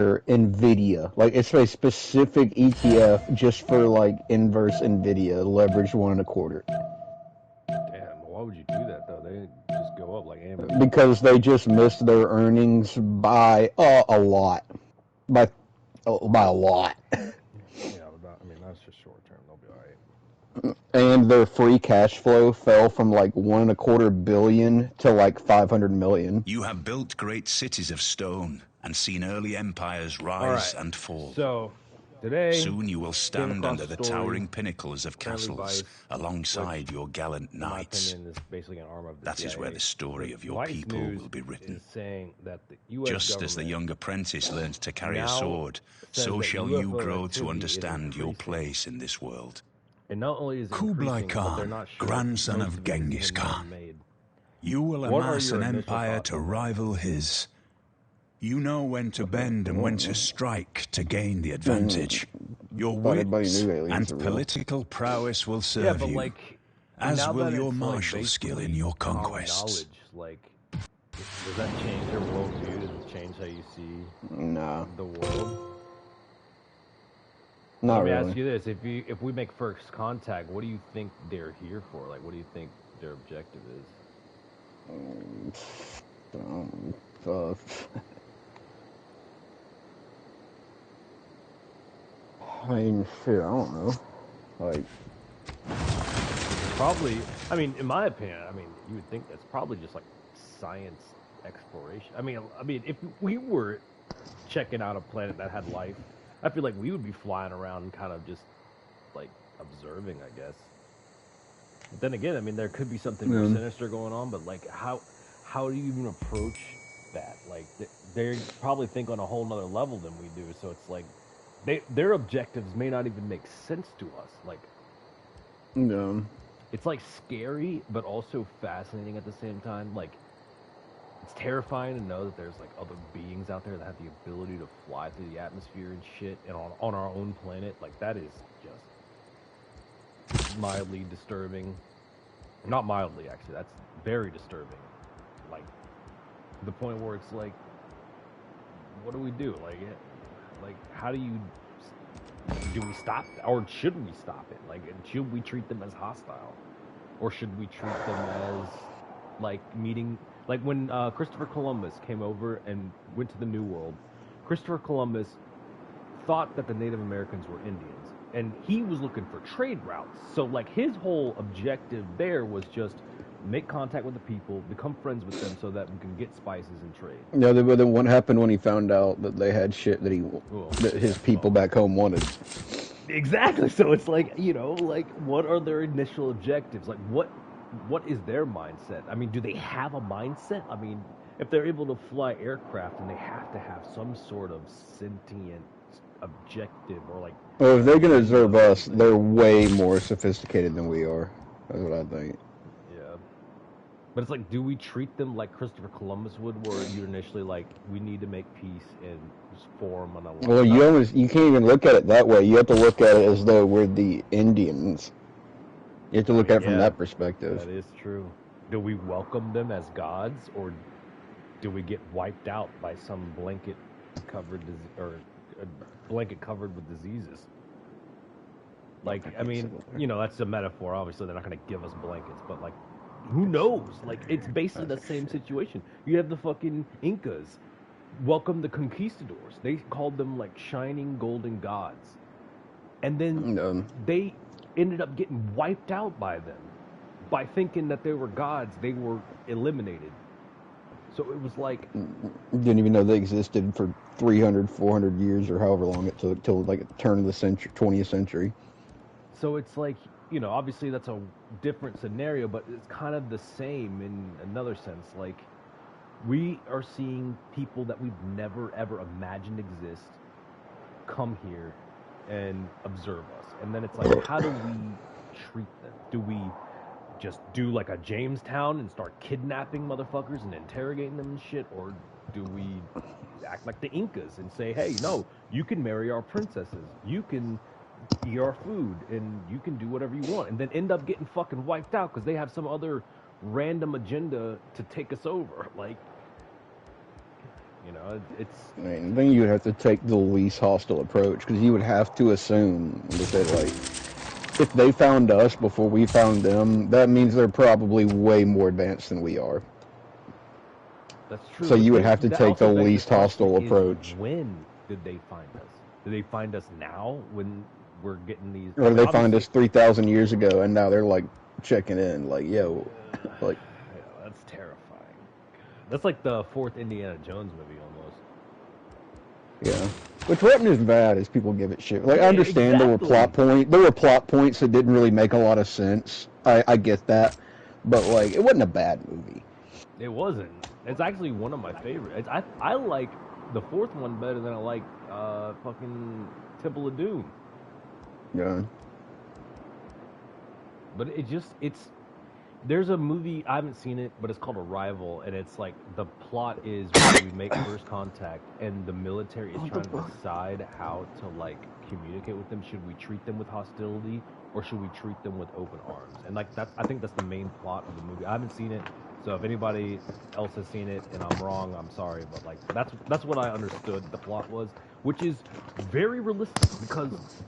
NVIDIA. Like, it's a specific ETF just for, like, inverse NVIDIA, leverage 1.25. Damn, why would you do that though? They just go up like AMD. Because they just missed their earnings by a lot. By a lot. Yeah, but I mean that's just short term. They'll be all right. And their free cash flow fell from like 1.25 billion to like 500 million. You have built great cities of stone and seen early empires rise and fall. So today, soon you will stand under the towering pinnacles of castles alongside your gallant knights. That is where the story of your people will be written. Just as the young apprentice learns to carry a sword, so shall you grow to understand your place in this world. Kublai Khan, grandson of Genghis Khan. You will amass an empire to rival his. You know when to bend and when to strike to gain the advantage. Your wits and political prowess will serve you, as will your martial skill in your conquests. Does that change your worldview? Does it change how you see the world? Not really. Let me ask you this: if we make first contact, what do you think they're here for? Like, what do you think their objective is? I mean, shit, I don't know. Like, probably. I mean, in my opinion, you would think that's probably just like science exploration. I mean, if we were checking out a planet that had life, I feel like we would be flying around and kind of just like observing, I guess. But then again, I mean, there could be something more sinister going on. But like, how do you even approach that? Like, they probably think on a whole nother level than we do. So it's like their objectives may not even make sense to us. Like, it's like scary, but also fascinating at the same time. Like, it's terrifying to know that there's like other beings out there that have the ability to fly through the atmosphere and shit, and on our own planet. Like, that is just mildly disturbing. Not mildly, actually. That's very disturbing. Like, the point where it's like, what do we do? Like, how do we stop, or should we stop it? Like, should we treat them as hostile, or should we treat them as like meeting? Like when Christopher Columbus came over and went to the New World, Christopher Columbus thought that the Native Americans were Indians, and he was looking for trade routes. So like his whole objective there was just make contact with the people, become friends with them, so that we can get spices and trade. Yeah, but then what happened when he found out that they had shit that that his people back home wanted? Exactly. So it's like, like, what are their initial objectives? Like, what is their mindset? I mean, do they have a mindset? I mean, if they're able to fly aircraft, and they have to have some sort of sentient objective, or like. Well, if they're gonna observe us, they're way more sophisticated than we are. That's what I think. But it's like, do we treat them like Christopher Columbus would, where you initially like, we need to make peace and just form an alliance? Well, you can't even look at it that way. You have to look at it as though we're the Indians. You have to look at it from that perspective. That is true. Do we welcome them as gods, or do we get wiped out by some blanket covered with diseases? Like, I mean, that's a metaphor. Obviously, they're not going to give us blankets, but like, who knows? Like, it's basically the same situation. You have the fucking Incas welcome the conquistadors. They called them like shining golden gods, and then they ended up getting wiped out by them by thinking that they were gods. They were eliminated. So it was like, didn't even know they existed for 300, 400 years, or however long it took till like the turn of the century, 20th century. So it's like, obviously that's a different scenario, but it's kind of the same in another sense. Like, we are seeing people that we've never ever imagined exist come here and observe us. And then it's like, how do we treat them? Do we just do like a Jamestown and start kidnapping motherfuckers and interrogating them and shit? Or do we act like the Incas and say, hey, no, you can marry our princesses, you can eat our food, and you can do whatever you want, and then end up getting fucking wiped out because they have some other random agenda to take us over? Like, You know, it's. I mean, then you would have to take the least hostile approach, because you would have to assume that like, if they found us before we found them, that means they're probably way more advanced than we are. That's true. So you would have to take the least hostile approach. When did they find us? Did they find us now when we're getting these? Or did they find us 3,000 years ago, and now they're like checking in, like, yo, like. Yeah, that's terrifying. That's like the fourth Indiana Jones movie almost. Yeah, which wasn't as bad as people give it shit. Like, I understand there were plot points that didn't really make a lot of sense. I get that, but like, it wasn't a bad movie. It wasn't. It's actually one of my favorites. I like the fourth one better than I like fucking Temple of Doom. Yeah. But there's a movie, I haven't seen it, but it's called Arrival, and it's like the plot is when we make first contact and the military is trying to decide how to like communicate with them. Should we treat them with hostility or should we treat them with open arms? And like I think that's the main plot of the movie. I haven't seen it, so if anybody else has seen it and I'm wrong, I'm sorry, but like that's what I understood the plot was, which is very realistic because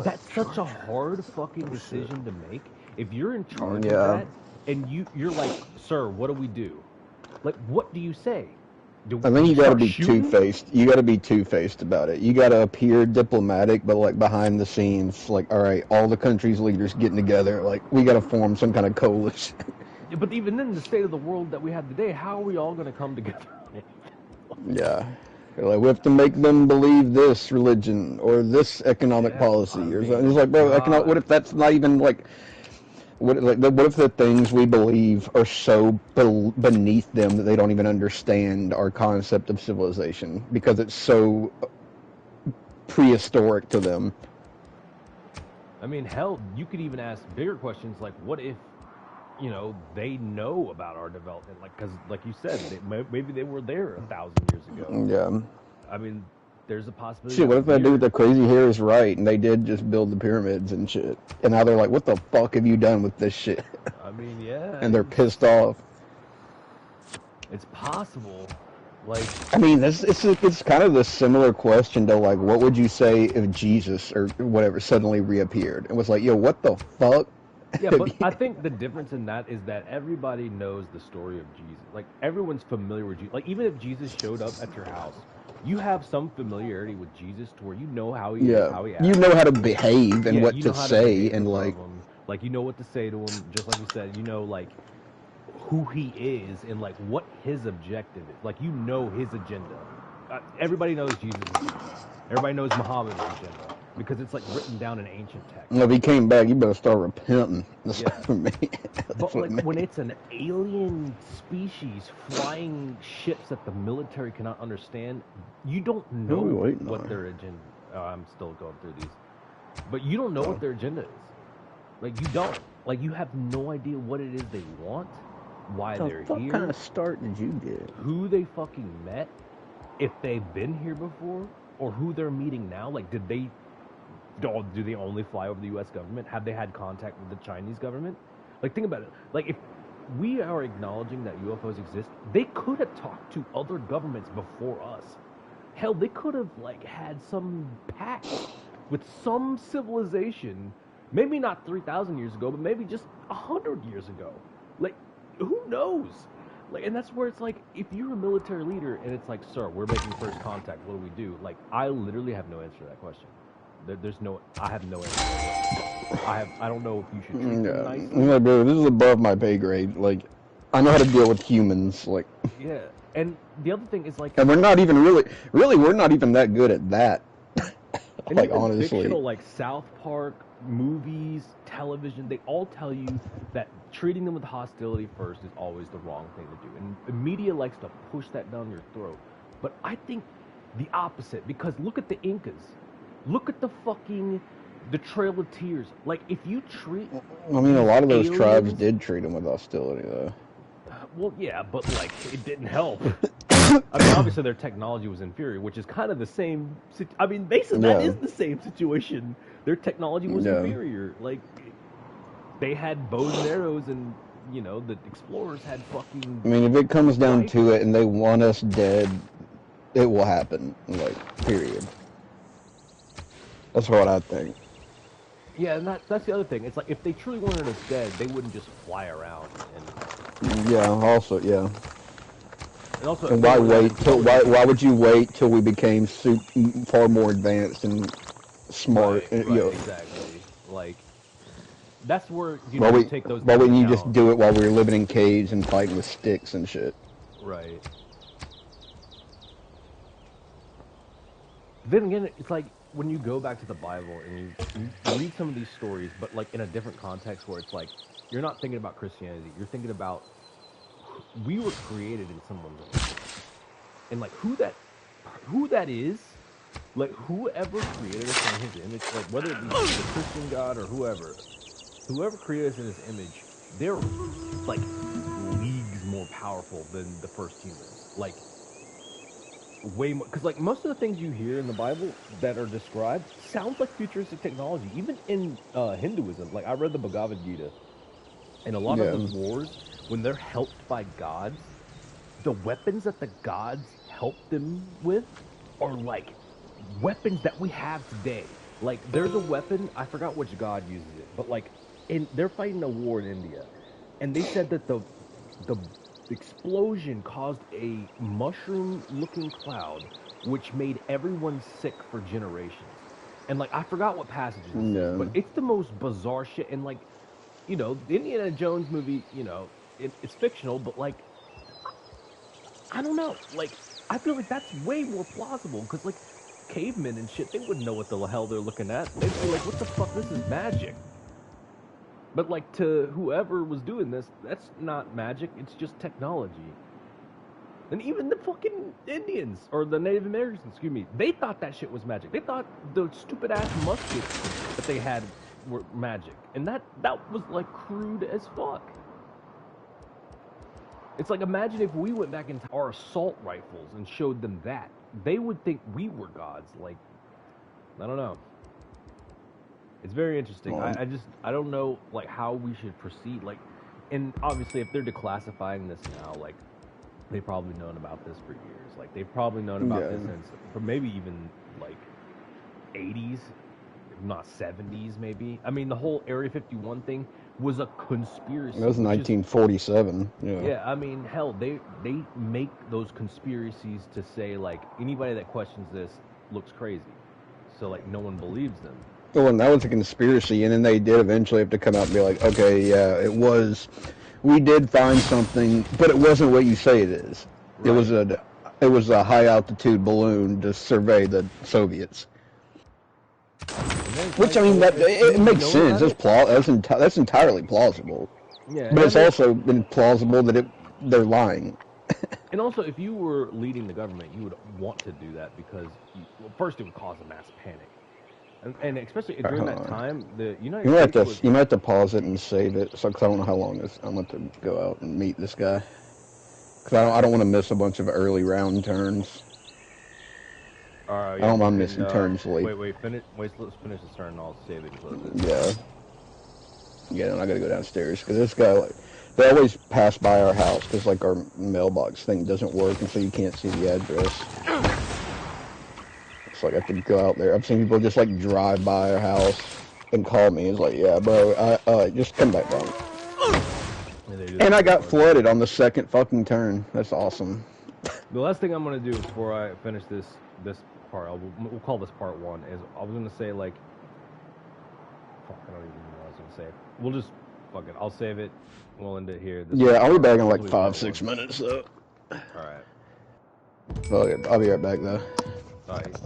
that's such a hard fucking decision to make. If you're in charge of that, and you're like, sir, what do we do? Like, what do you say? I think you gotta be two-faced. You gotta be two-faced about it. You gotta appear diplomatic, but like behind the scenes, like, all right, all the country's leaders getting together, like, we gotta form some kind of coalition. Yeah, but even in the state of the world that we have today, how are we all gonna come together? Yeah. Like, we have to make them believe this religion or this economic policy or something. It's like, bro, what if that's not even like... What if the things we believe are so beneath them that they don't even understand our concept of civilization because it's so prehistoric to them? I mean, hell, you could even ask bigger questions like, what if, you know, they know about our development? Like, because, like you said, maybe they were there 1,000 years ago. Yeah. I mean, there's a possibility. Shit, what if that dude with the crazy hair is right and they did just build the pyramids and shit? And now they're like, what the fuck have you done with this shit? I mean, yeah. And they're pissed off. It's possible. Like, I mean, it's kind of the similar question to, like, what would you say if Jesus or whatever suddenly reappeared? It was like, yo, what the fuck? Yeah, but I think the difference in that is that everybody knows the story of Jesus. Like, everyone's familiar with Jesus. Like, even if Jesus showed up at your house, you have some familiarity with Jesus to where you know how he is, how he acts. You know how to behave and what to say, and like you know what to say to him, just like you said. You know, like who he is and like what his objective is. Like, you know his agenda. Everybody knows Jesus' agenda. Everybody knows Muhammad's agenda because it's like written down in ancient text. If he came back, you better start repenting. That's for me. But like when it's an alien species flying ships that the military cannot understand, you don't know what their agenda. I'm still going through these, but you don't know what their agenda is. Like, you don't. Like, you have no idea what it is they want, why they're here. What kind of start did you get? Who they fucking met, if they've been here before, or who they're meeting now. Like, do they only fly over the U.S. government? Have they had contact with the Chinese government? Like, think about it. Like, if we are acknowledging that UFOs exist, they could have talked to other governments before us. Hell, they could have, like, had some pact with some civilization, maybe not 3,000 years ago, but maybe just 100 years ago. Like, who knows? Like, and that's where it's like, if you're a military leader and it's like, sir, we're making first contact, what do we do? Like, I literally have no answer to that question. I have no answer. I don't know if you should treat them nicely. Yeah, bro, this is above my pay grade. Like, I know how to deal with humans. Like, yeah, and the other thing is like, and we're not even really, we're not even that good at that. Like, honestly, fictional, like South Park movies, television, they all tell you that treating them with hostility first is always the wrong thing to do, and the media likes to push that down your throat. But I think the opposite, because look at the Incas. Look at the Trail of Tears. Like, if you treat... I mean, a lot of those tribes did treat them with hostility, though. Well, yeah, but, like, it didn't help. I mean, obviously their technology was inferior, which is kind of the same... I mean, basically, that is the same situation. Their technology was inferior. Like, they had bows and arrows, and, you know, the explorers had fucking... I mean, if it comes down to it and they want us dead... it will happen. Like, period. That's what I think. Yeah, and that's the other thing. It's like, if they truly wanted us dead, they wouldn't just fly around and... Yeah, also, yeah. And also, and why wait till why would you wait till we became far more advanced and smart? Right, You know, exactly. Like, that's where you take those. Why wouldn't you just do it while we were living in caves and fighting with sticks and shit? Right. Then again, it's like when you go back to the Bible and you read some of these stories, but like in a different context, where it's like you're not thinking about Christianity, you're thinking about we were created in someone's image, and like who that is, like whoever created us in his image, like whether it be the Christian God or whoever created us in his image, they're like leagues more powerful than the first humans. Like way more, because like most of the things you hear in the Bible that are described sounds like futuristic technology. Even in Hinduism, like I read the Bhagavad Gita, and a lot of the wars, when they're helped by gods, the weapons that the gods help them with are like weapons that we have today. Like there's a weapon, I forgot which god uses it, but like they're fighting a war in India, and they said that the explosion caused a mushroom-looking cloud, which made everyone sick for generations. And like I forgot what passage this is, but it's the most bizarre shit. And like, the Indiana Jones movie, it's fictional, but like, I don't know. Like, I feel like that's way more plausible, because like cavemen and shit, they wouldn't know what the hell they're looking at. They'd be like, what the fuck, this is magic. But like, to whoever was doing this, that's not magic, it's just technology. And even the fucking Indians, or the Native Americans, excuse me, they thought that shit was magic. They thought the stupid ass muskets that they had were magic. And that was like crude as fuck. It's like, imagine if we went back into our assault rifles and showed them that. They would think we were gods. Like, I don't know. It's very interesting. I don't know, like, how we should proceed. Like, and obviously, if they're declassifying this now, like, they've probably known about this for years. Like, they've probably known about this since, for maybe even, like, 80s, if not 70s, maybe. I mean, the whole Area 51 thing was a conspiracy. That was 1947. Yeah, I mean, hell, they make those conspiracies to say, like, anybody that questions this looks crazy. So, like, no one believes them. Well, and that was a conspiracy, and then they did eventually have to come out and be like, okay, yeah, we did find something, but it wasn't what you say it is. Right. It was a high-altitude balloon to survey the Soviets. Which, I mean, it makes sense. That's entirely plausible. Yeah, but it's also been plausible that they're lying. And also, if you were leading the government, you would want to do that because, first, it would cause a mass panic. And especially during that time, the United States you might have to pause it and save it, because I don't know how long I'm going to go out and meet this guy. Because I don't want to miss a bunch of early round turns. I don't mind missing turns late. Let's finish this turn and I'll save it and close it. Yeah, and I gotta go downstairs, because this guy, like, they always pass by our house, because, like, our mailbox thing doesn't work, and so you can't see the address. It's like I have to go out there. I've seen people just, like, drive by our house and call me. It's like, yeah, bro, just come back down. And I got flooded on the second fucking turn. That's awesome. The last thing I'm gonna do before I finish this part, we'll call this part 1, is I was gonna say, like, fuck, I don't even know what I was gonna say. We'll just, fuck it, I'll save it, we'll end it here. I'll be back in like 5-6 minutes, though. Alright. I'll be right back, though. Alright.